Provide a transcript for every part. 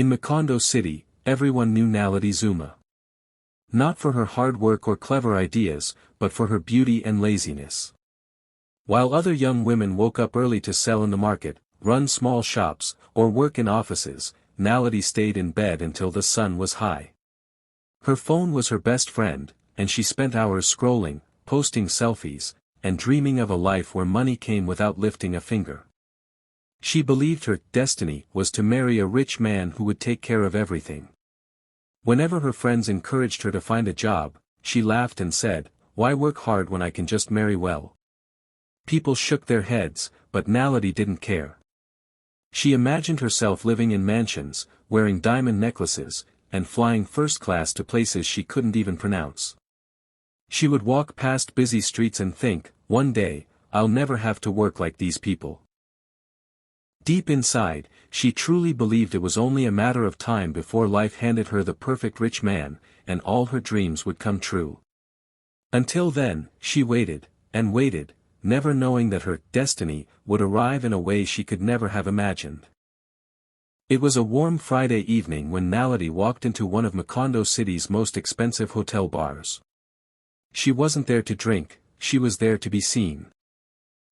In Macondo City, everyone knew Naledi Zuma. Not for her hard work or clever ideas, but for her beauty and laziness. While other young women woke up early to sell in the market, run small shops, or work in offices, Naledi stayed in bed until the sun was high. Her phone was her best friend, and she spent hours scrolling, posting selfies, and dreaming of a life where money came without lifting a finger. She believed her destiny was to marry a rich man who would take care of everything. Whenever her friends encouraged her to find a job, she laughed and said, "Why work hard when I can just marry well?" People shook their heads, but Naledi didn't care. She imagined herself living in mansions, wearing diamond necklaces, and flying first class to places she couldn't even pronounce. She would walk past busy streets and think, one day, I'll never have to work like these people. Deep inside, she truly believed it was only a matter of time before life handed her the perfect rich man, and all her dreams would come true. Until then, she waited, and waited, never knowing that her destiny would arrive in a way she could never have imagined. It was a warm Friday evening when Naledi walked into one of Macondo City's most expensive hotel bars. She wasn't there to drink, she was there to be seen.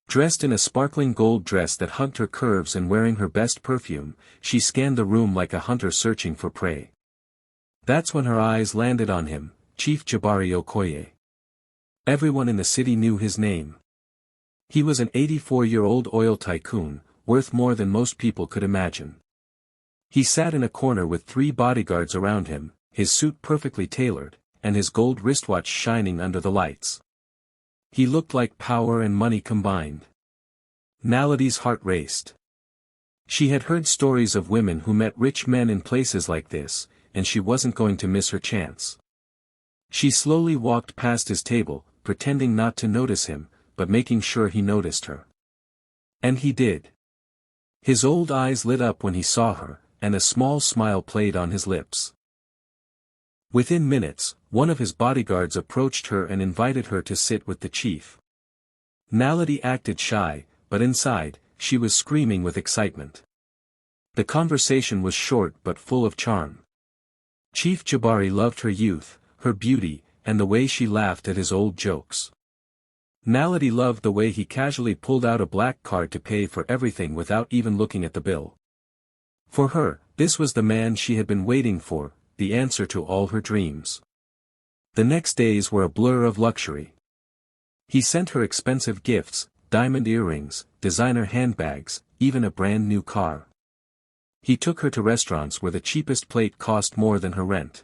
Dressed in a sparkling gold dress that hugged her curves and wearing her best perfume, she scanned the room like a hunter searching for prey. That's when her eyes landed on him, Chief Jabari Okoye. Everyone in the city knew his name. He was an 84-year-old oil tycoon, worth more than most people could imagine. He sat in a corner with 3 bodyguards around him, his suit perfectly tailored, and his gold wristwatch shining under the lights. He looked like power and money combined. Naledi's heart raced. She had heard stories of women who met rich men in places like this, and she wasn't going to miss her chance. She slowly walked past his table, pretending not to notice him, but making sure he noticed her. And he did. His old eyes lit up when he saw her, and a small smile played on his lips. Within minutes, one of his bodyguards approached her and invited her to sit with the chief. Naledi acted shy, but inside, she was screaming with excitement. The conversation was short but full of charm. Chief Jabari loved her youth, her beauty, and the way she laughed at his old jokes. Naledi loved the way he casually pulled out a black card to pay for everything without even looking at the bill. For her, this was the man she had been waiting for, the answer to all her dreams. The next days were a blur of luxury. He sent her expensive gifts, diamond earrings, designer handbags, even a brand new car. He took her to restaurants where the cheapest plate cost more than her rent.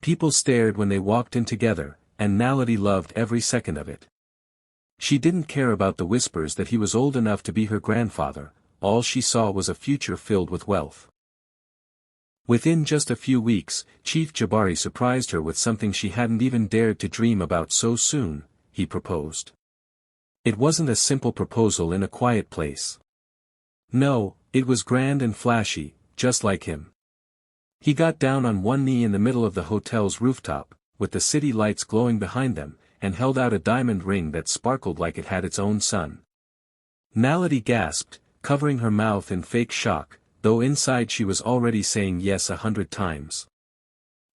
People stared when they walked in together, and Naledi loved every second of it. She didn't care about the whispers that he was old enough to be her grandfather, all she saw was a future filled with wealth. Within just a few weeks, Chief Jabari surprised her with something she hadn't even dared to dream about so soon. He proposed. It wasn't a simple proposal in a quiet place. No, it was grand and flashy, just like him. He got down on one knee in the middle of the hotel's rooftop, with the city lights glowing behind them, and held out a diamond ring that sparkled like it had its own sun. Naledi gasped, covering her mouth in fake shock, though inside she was already saying yes 100 times.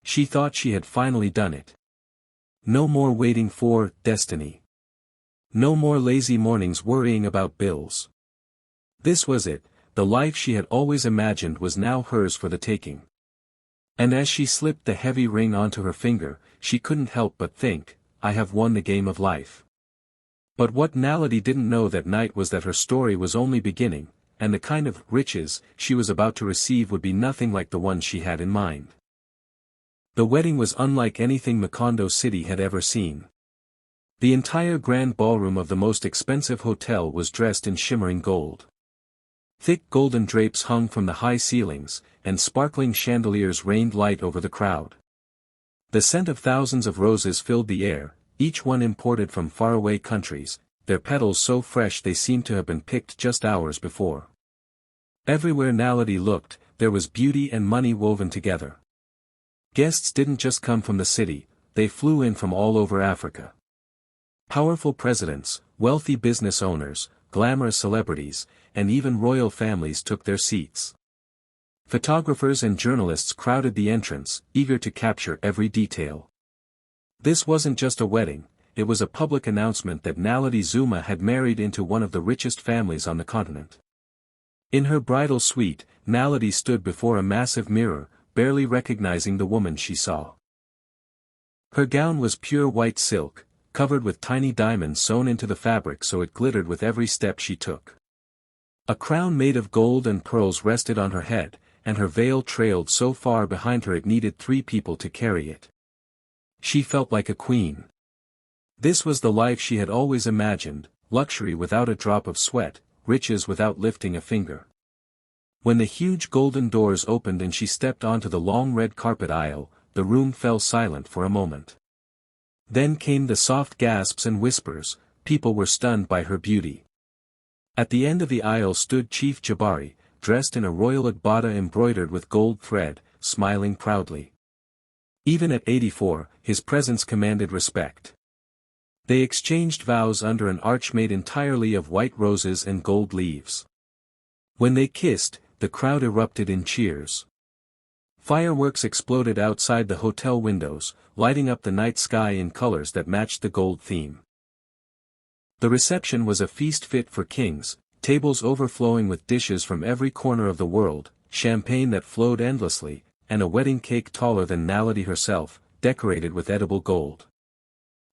She thought she had finally done it. No more waiting for destiny. No more lazy mornings worrying about bills. This was it, the life she had always imagined was now hers for the taking. And as she slipped the heavy ring onto her finger, she couldn't help but think, I have won the game of life. But what Naledi didn't know that night was that her story was only beginning, and the kind of riches she was about to receive would be nothing like the one she had in mind. The wedding was unlike anything Macondo City had ever seen. The entire grand ballroom of the most expensive hotel was dressed in shimmering gold. Thick golden drapes hung from the high ceilings, and sparkling chandeliers rained light over the crowd. The scent of thousands of roses filled the air, each one imported from faraway countries, their petals so fresh they seemed to have been picked just hours before. Everywhere Naledi looked, there was beauty and money woven together. Guests didn't just come from the city, they flew in from all over Africa. Powerful presidents, wealthy business owners, glamorous celebrities, and even royal families took their seats. Photographers and journalists crowded the entrance, eager to capture every detail. This wasn't just a wedding, it was a public announcement that Naledi Zuma had married into one of the richest families on the continent. In her bridal suite, Naledi stood before a massive mirror, barely recognizing the woman she saw. Her gown was pure white silk, covered with tiny diamonds sewn into the fabric so it glittered with every step she took. A crown made of gold and pearls rested on her head, and her veil trailed so far behind her it needed 3 people to carry it. She felt like a queen. This was the life she had always imagined, luxury without a drop of sweat, riches without lifting a finger. When the huge golden doors opened and she stepped onto the long red carpet aisle, the room fell silent for a moment. Then came the soft gasps and whispers, people were stunned by her beauty. At the end of the aisle stood Chief Jabari, dressed in a royal agbada embroidered with gold thread, smiling proudly. Even at 84, his presence commanded respect. They exchanged vows under an arch made entirely of white roses and gold leaves. When they kissed, the crowd erupted in cheers. Fireworks exploded outside the hotel windows, lighting up the night sky in colors that matched the gold theme. The reception was a feast fit for kings, tables overflowing with dishes from every corner of the world, champagne that flowed endlessly, and a wedding cake taller than Naledi herself, decorated with edible gold.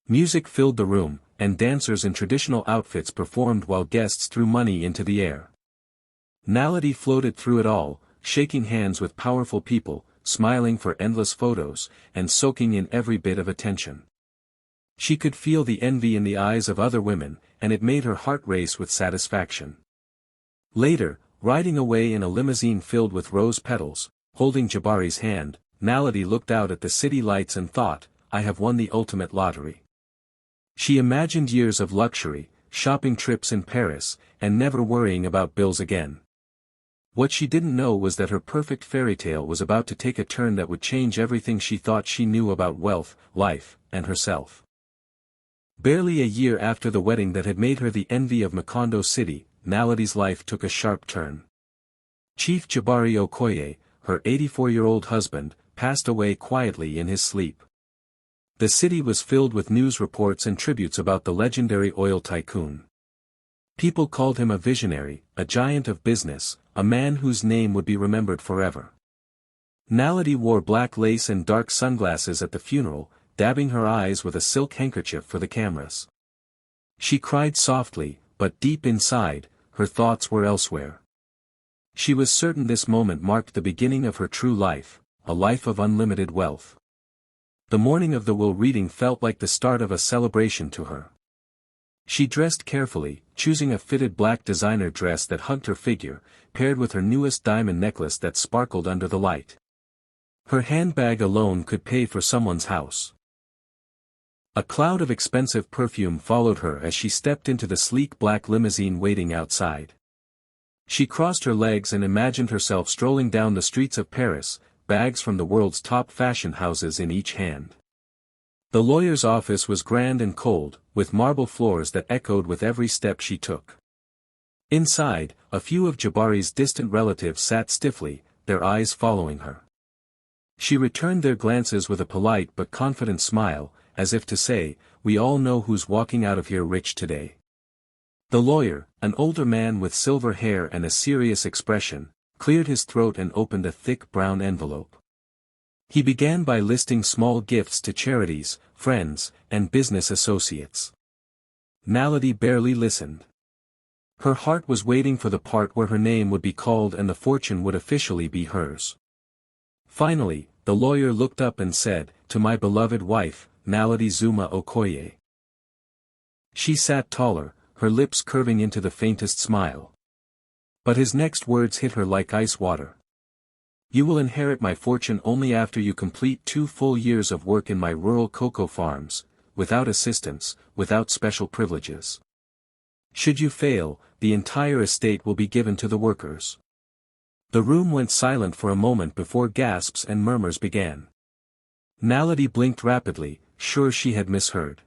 Music filled the room, and dancers in traditional outfits performed while guests threw money into the air. Naledi floated through it all, shaking hands with powerful people, smiling for endless photos, and soaking in every bit of attention. She could feel the envy in the eyes of other women, and it made her heart race with satisfaction. Later, riding away in a limousine filled with rose petals, holding Jabari's hand, Naledi looked out at the city lights and thought, I have won the ultimate lottery. She imagined years of luxury, shopping trips in Paris, and never worrying about bills again. What she didn't know was that her perfect fairy tale was about to take a turn that would change everything she thought she knew about wealth, life, and herself. Barely a year after the wedding that had made her the envy of Macondo City, Naledi's life took a sharp turn. Chief Jabari Okoye, her 84-year-old husband, passed away quietly in his sleep. The city was filled with news reports and tributes about the legendary oil tycoon. People called him a visionary, a giant of business, a man whose name would be remembered forever. Naledi wore black lace and dark sunglasses at the funeral, dabbing her eyes with a silk handkerchief for the cameras. She cried softly, but deep inside, her thoughts were elsewhere. She was certain this moment marked the beginning of her true life, a life of unlimited wealth. The morning of the will reading felt like the start of a celebration to her. She dressed carefully, choosing a fitted black designer dress that hugged her figure, paired with her newest diamond necklace that sparkled under the light. Her handbag alone could pay for someone's house. A cloud of expensive perfume followed her as she stepped into the sleek black limousine waiting outside. She crossed her legs and imagined herself strolling down the streets of Paris, bags from the world's top fashion houses in each hand. The lawyer's office was grand and cold, with marble floors that echoed with every step she took. Inside, a few of Jabari's distant relatives sat stiffly, their eyes following her. She returned their glances with a polite but confident smile, as if to say, we all know who's walking out of here rich today. The lawyer, an older man with silver hair and a serious expression, cleared his throat and opened a thick brown envelope. He began by listing small gifts to charities, friends, and business associates. Naledi barely listened. Her heart was waiting for the part where her name would be called and the fortune would officially be hers. Finally, the lawyer looked up and said, "To my beloved wife, Naledi Zuma Okoye." She sat taller, her lips curving into the faintest smile. But his next words hit her like ice water. "You will inherit my fortune only after you complete 2 full years of work in my rural cocoa farms, without assistance, without special privileges. Should you fail, the entire estate will be given to the workers." The room went silent for a moment before gasps and murmurs began. Naledi blinked rapidly, sure she had misheard.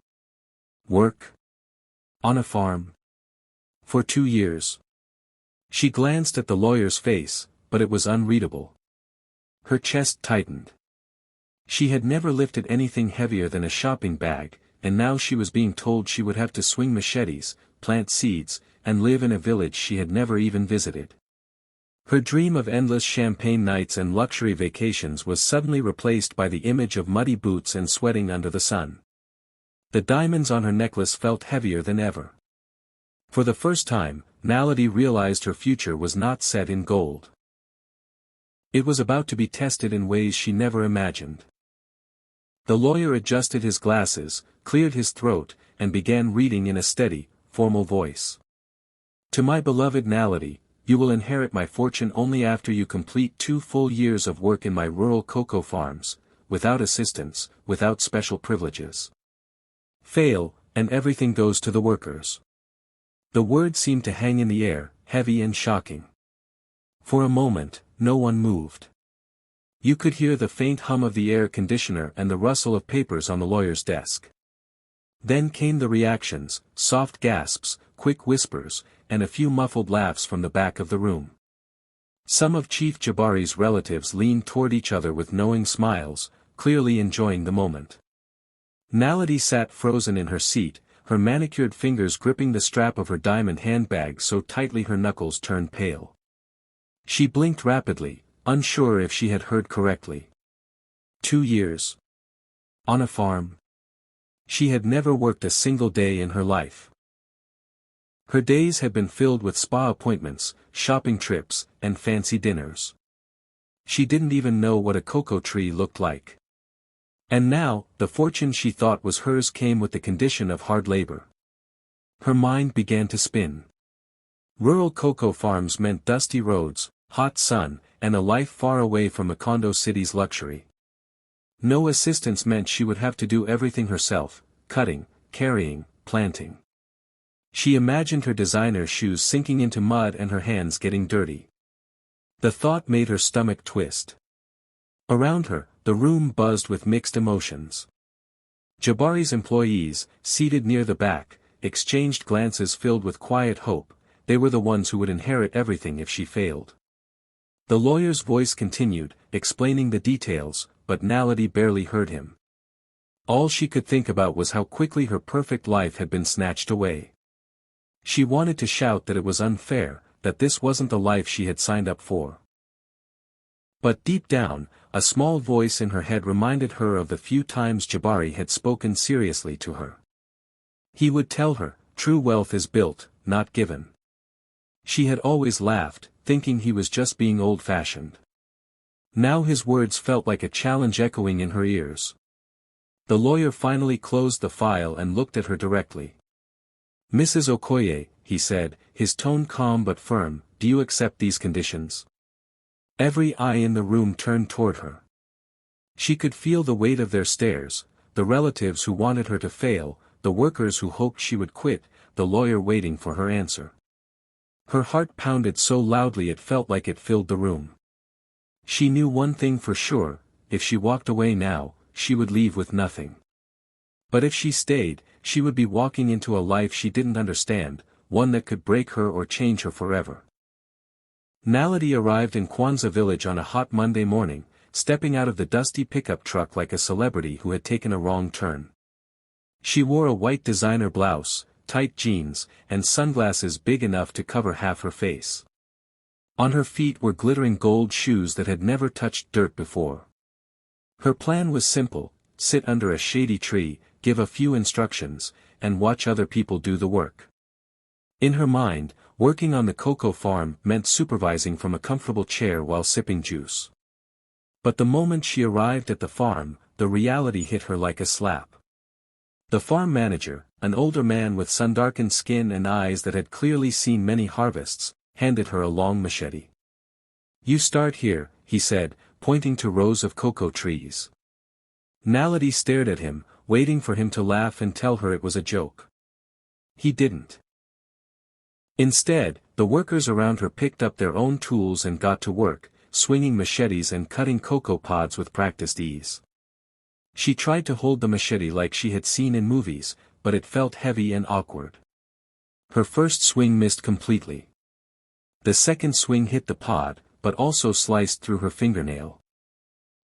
Work? On a farm? For 2 years? She glanced at the lawyer's face, but it was unreadable. Her chest tightened. She had never lifted anything heavier than a shopping bag, and now she was being told she would have to swing machetes, plant seeds, and live in a village she had never even visited. Her dream of endless champagne nights and luxury vacations was suddenly replaced by the image of muddy boots and sweating under the sun. The diamonds on her necklace felt heavier than ever. For the first time, Naledi realized her future was not set in gold. It was about to be tested in ways she never imagined. The lawyer adjusted his glasses, cleared his throat, and began reading in a steady, formal voice. To my beloved Naledi, you will inherit my fortune only after you complete 2 full years of work in my rural cocoa farms, without assistance, without special privileges. Fail, and everything goes to the workers. The words seemed to hang in the air, heavy and shocking. For a moment, no one moved. You could hear the faint hum of the air conditioner and the rustle of papers on the lawyer's desk. Then came the reactions, soft gasps, quick whispers, and a few muffled laughs from the back of the room. Some of Chief Jabari's relatives leaned toward each other with knowing smiles, clearly enjoying the moment. Naledi sat frozen in her seat, her manicured fingers gripping the strap of her diamond handbag so tightly her knuckles turned pale. She blinked rapidly, unsure if she had heard correctly. 2 years. On a farm. She had never worked a single day in her life. Her days had been filled with spa appointments, shopping trips, and fancy dinners. She didn't even know what a cocoa tree looked like. And now, the fortune she thought was hers came with the condition of hard labor. Her mind began to spin. Rural cocoa farms meant dusty roads, hot sun, and a life far away from Macondo City's luxury. No assistance meant she would have to do everything herself, cutting, carrying, planting. She imagined her designer shoes sinking into mud and her hands getting dirty. The thought made her stomach twist. Around her, the room buzzed with mixed emotions. Jabari's employees, seated near the back, exchanged glances filled with quiet hope. They were the ones who would inherit everything if she failed. The lawyer's voice continued, explaining the details, but Naledi barely heard him. All she could think about was how quickly her perfect life had been snatched away. She wanted to shout that it was unfair, that this wasn't the life she had signed up for. But deep down, a small voice in her head reminded her of the few times Jabari had spoken seriously to her. He would tell her, true wealth is built, not given. She had always laughed, thinking he was just being old-fashioned. Now his words felt like a challenge echoing in her ears. The lawyer finally closed the file and looked at her directly. Mrs. Okoye, he said, his tone calm but firm, do you accept these conditions? Every eye in the room turned toward her. She could feel the weight of their stares, the relatives who wanted her to fail, the workers who hoped she would quit, the lawyer waiting for her answer. Her heart pounded so loudly it felt like it filled the room. She knew one thing for sure, if she walked away now, she would leave with nothing. But if she stayed, she would be walking into a life she didn't understand, one that could break her or change her forever. Naledi arrived in Kwanzaa village on a hot Monday morning, stepping out of the dusty pickup truck like a celebrity who had taken a wrong turn. She wore a white designer blouse, tight jeans, and sunglasses big enough to cover half her face. On her feet were glittering gold shoes that had never touched dirt before. Her plan was simple: sit under a shady tree, give a few instructions, and watch other people do the work. In her mind, working on the cocoa farm meant supervising from a comfortable chair while sipping juice. But the moment she arrived at the farm, the reality hit her like a slap. The farm manager, an older man with sun-darkened skin and eyes that had clearly seen many harvests, handed her a long machete. You start here, he said, pointing to rows of cocoa trees. Naledi stared at him, waiting for him to laugh and tell her it was a joke. He didn't. Instead, the workers around her picked up their own tools and got to work, swinging machetes and cutting cocoa pods with practiced ease. She tried to hold the machete like she had seen in movies, but it felt heavy and awkward. Her first swing missed completely. The second swing hit the pod, but also sliced through her fingernail.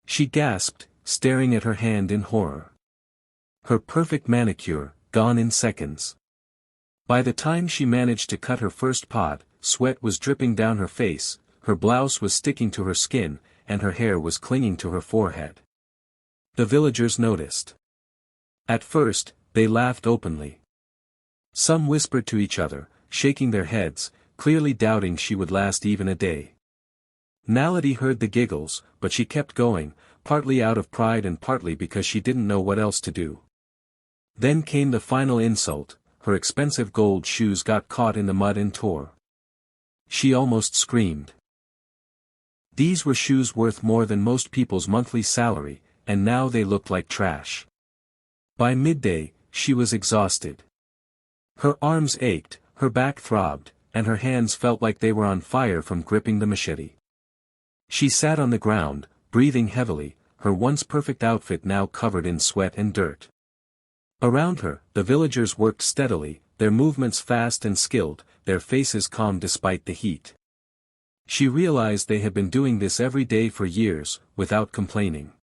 She gasped, staring at her hand in horror. Her perfect manicure, gone in seconds. By the time she managed to cut her first pod, sweat was dripping down her face, her blouse was sticking to her skin, and her hair was clinging to her forehead. The villagers noticed. At first, they laughed openly. Some whispered to each other, shaking their heads, clearly doubting she would last even a day. Naledi heard the giggles, but she kept going, partly out of pride and partly because she didn't know what else to do. Then came the final insult: her expensive gold shoes got caught in the mud and tore. She almost screamed. These were shoes worth more than most people's monthly salary, and now they looked like trash. By midday, she was exhausted. Her arms ached, her back throbbed, and her hands felt like they were on fire from gripping the machete. She sat on the ground, breathing heavily, her once perfect outfit now covered in sweat and dirt. Around her, the villagers worked steadily, their movements fast and skilled, their faces calm despite the heat. She realized they had been doing this every day for years, without complaining.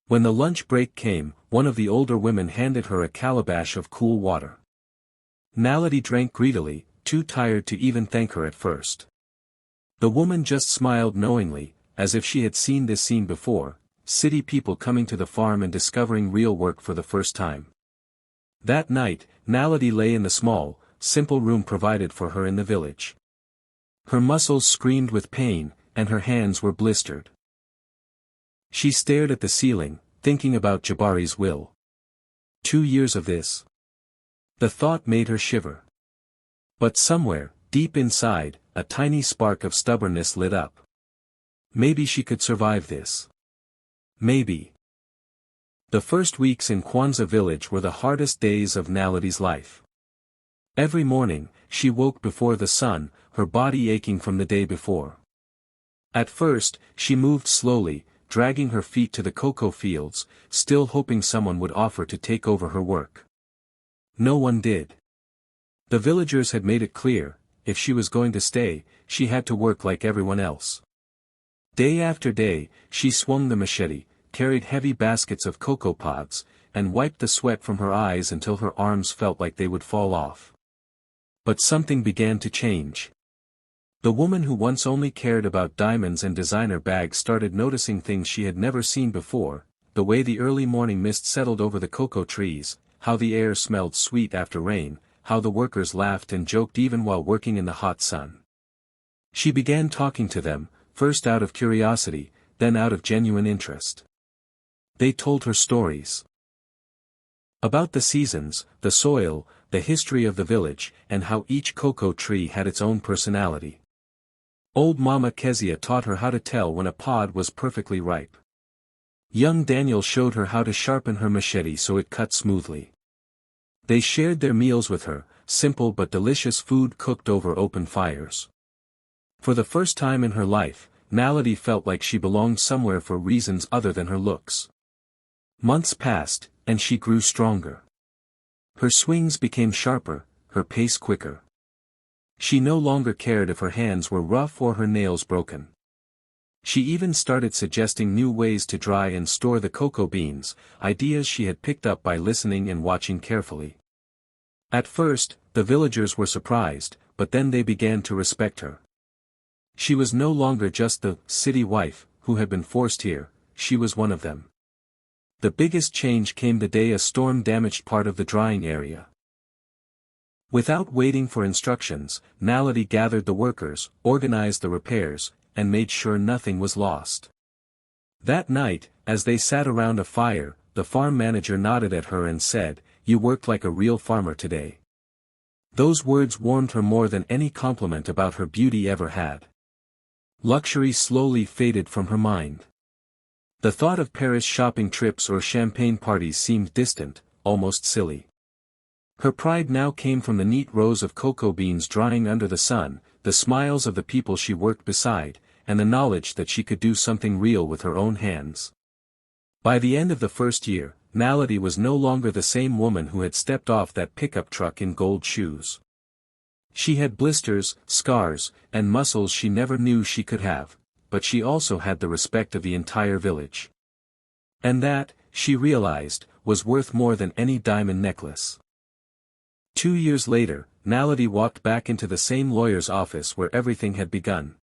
When the lunch break came, one of the older women handed her a calabash of cool water. Naledi drank greedily, too tired to even thank her at first. The woman just smiled knowingly, as if she had seen this scene before, city people coming to the farm and discovering real work for the first time. That night, Naledi lay in the small, simple room provided for her in the village. Her muscles screamed with pain, and her hands were blistered. She stared at the ceiling, thinking about Jabari's will. 2 years of this. The thought made her shiver. But somewhere, deep inside, a tiny spark of stubbornness lit up. Maybe she could survive this. Maybe. The first weeks in Kwanzaa village were the hardest days of Naledi's life. Every morning, she woke before the sun, her body aching from the day before. At first, she moved slowly, dragging her feet to the cocoa fields, still hoping someone would offer to take over her work. No one did. The villagers had made it clear, if she was going to stay, she had to work like everyone else. Day after day, she swung the machete, carried heavy baskets of cocoa pods, and wiped the sweat from her eyes until her arms felt like they would fall off. But something began to change. The woman who once only cared about diamonds and designer bags started noticing things she had never seen before: the way the early morning mist settled over the cocoa trees, how the air smelled sweet after rain, how the workers laughed and joked even while working in the hot sun. She began talking to them, first out of curiosity, then out of genuine interest. They told her stories. About the seasons, the soil, the history of the village, and how each cocoa tree had its own personality. Old Mama Kezia taught her how to tell when a pod was perfectly ripe. Young Daniel showed her how to sharpen her machete so it cut smoothly. They shared their meals with her, simple but delicious food cooked over open fires. For the first time in her life, Naledi felt like she belonged somewhere for reasons other than her looks. Months passed, and she grew stronger. Her swings became sharper, her pace quicker. She no longer cared if her hands were rough or her nails broken. She even started suggesting new ways to dry and store the cocoa beans, ideas she had picked up by listening and watching carefully. At first, the villagers were surprised, but then they began to respect her. She was no longer just the city wife who had been forced here, she was one of them. The biggest change came the day a storm damaged part of the drying area. Without waiting for instructions, Naledi gathered the workers, organized the repairs, and made sure nothing was lost. That night, as they sat around a fire, the farm manager nodded at her and said, "You worked like a real farmer today." Those words warmed her more than any compliment about her beauty ever had. Luxury slowly faded from her mind. The thought of Paris shopping trips or champagne parties seemed distant, almost silly. Her pride now came from the neat rows of cocoa beans drying under the sun, the smiles of the people she worked beside, and the knowledge that she could do something real with her own hands. By the end of the first year, Naledi was no longer the same woman who had stepped off that pickup truck in gold shoes. She had blisters, scars, and muscles she never knew she could have, but she also had the respect of the entire village. And that, she realized, was worth more than any diamond necklace. 2 years later, Naledi walked back into the same lawyer's office where everything had begun.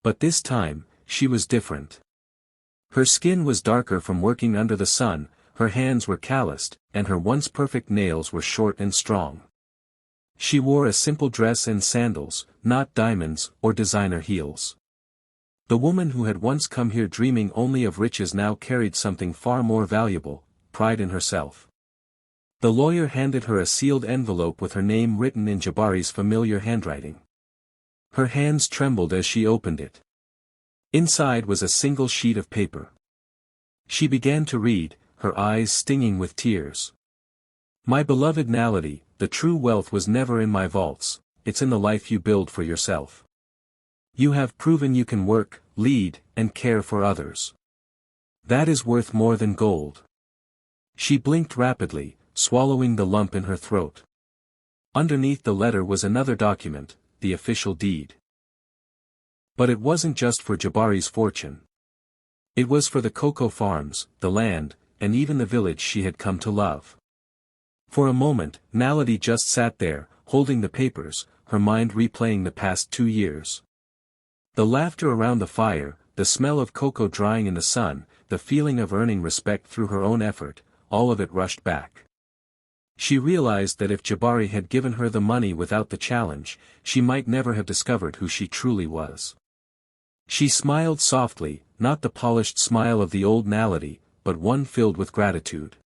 But this time, she was different. Her skin was darker from working under the sun, her hands were calloused, and her once perfect nails were short and strong. She wore a simple dress and sandals, not diamonds or designer heels. The woman who had once come here dreaming only of riches now carried something far more valuable, pride in herself. The lawyer handed her a sealed envelope with her name written in Jabari's familiar handwriting. Her hands trembled as she opened it. Inside was a single sheet of paper. She began to read, her eyes stinging with tears. My beloved Naledi, the true wealth was never in my vaults, it's in the life you build for yourself. You have proven you can work, lead, and care for others. That is worth more than gold. She blinked rapidly, swallowing the lump in her throat. Underneath the letter was another document, the official deed. But it wasn't just for Jabari's fortune. It was for the cocoa farms, the land, and even the village she had come to love. For a moment, Naledi just sat there, holding the papers, her mind replaying the past 2 years. The laughter around the fire, the smell of cocoa drying in the sun, the feeling of earning respect through her own effort, all of it rushed back. She realized that if Jabari had given her the money without the challenge, she might never have discovered who she truly was. She smiled softly, not the polished smile of the old Naledi, but one filled with gratitude.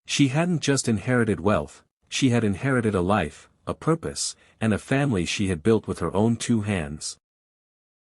She hadn't just inherited wealth, she had inherited a life, a purpose, and a family she had built with her own 2 hands.